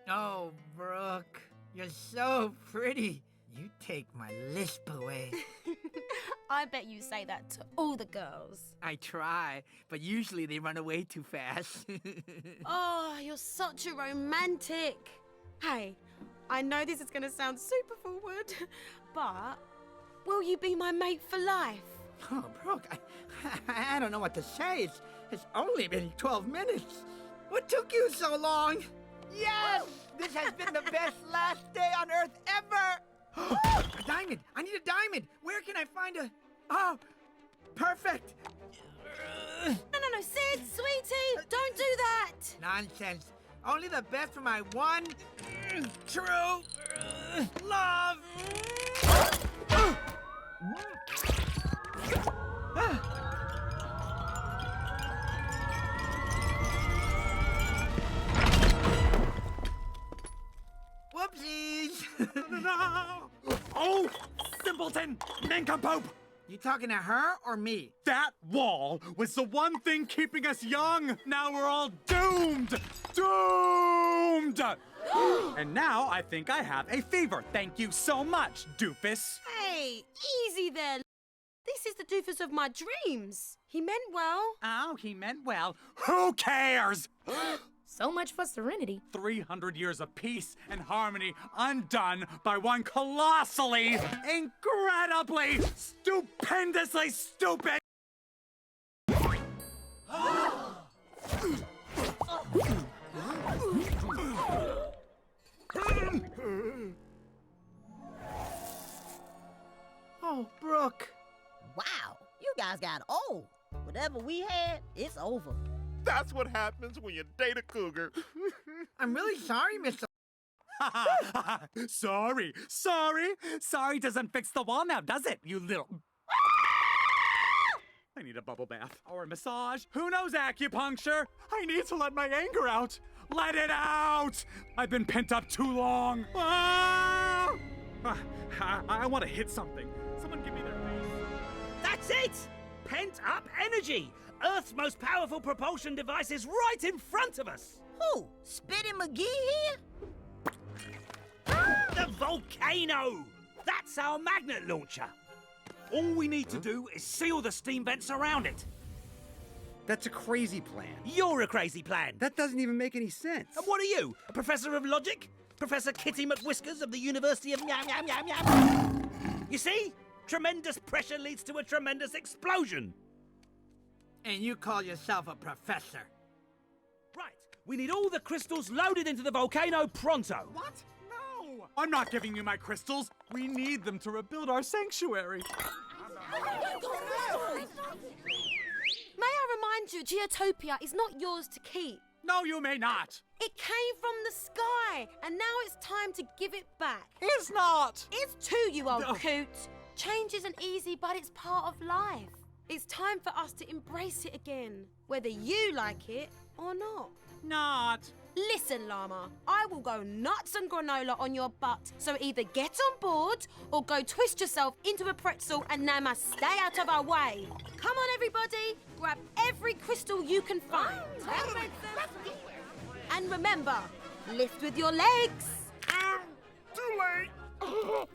Oh, Brooke, you're so pretty. You take my lisp away. I bet you say that to all the girls. I try, but usually they run away too fast. Oh, you're such a romantic. Hey, I know this is going to sound super forward, but will you be my mate for life? Oh, Brooke, I don't know what to say. It's only been 12 minutes. What took you so long? Yes! This has been the best last day on Earth ever! A diamond! I need a diamond! Where can I find a... Oh, perfect! No, Sid, sweetie, don't do that! Nonsense. Only the best for my one true love! Whoopsies! No! Oh, simpleton! Nincompoop! You talking to her or me? That wall was the one thing keeping us young. Now we're all doomed! Doomed! And now I think I have a fever. Thank you so much, doofus. Hey, easy there. This is the doofus of my dreams. He meant well. Oh, he meant well. Who cares? So much for serenity. 300 years of peace and harmony undone by one colossally, incredibly, stupendously stupid... Oh, Brooke. Wow, you guys got old. Whatever we had, it's over. That's what happens when you date a cougar. I'm really sorry, Mr. Sorry. Sorry doesn't fix the wall now, does it, you little... I need a bubble bath or a massage. Who knows acupuncture? I need to let my anger out. Let it out! I've been pent up too long. Ah! I want to hit something. Someone give me their face. That's it! Pent-up energy! Earth's most powerful propulsion device is right in front of us! Who? Spitty McGee here? The volcano! That's our magnet launcher. All we need to do is seal the steam vents around it. That's a crazy plan. You're a crazy plan. That doesn't even make any sense. And what are you? A professor of logic? Professor Kitty McWhiskers of the University of Yam Yam Yam Yam? You see? Tremendous pressure leads to a tremendous explosion. And you call yourself a professor. Right. We need all the crystals loaded into the volcano pronto. What? No! I'm not giving you my crystals. We need them to rebuild our sanctuary. May I remind you, Geotopia is not yours to keep. No, you may not. It came from the sky, and now it's time to give it back. It's not. It's to you, old coot. Change isn't easy, but it's part of life. It's time for us to embrace it again, whether you like it or not. Not. Listen, llama, I will go nuts and granola on your butt, so either get on board or go twist yourself into a pretzel and Nama stay out of our way. Come on, everybody, grab every crystal you can find. And remember, lift with your legs. Too late.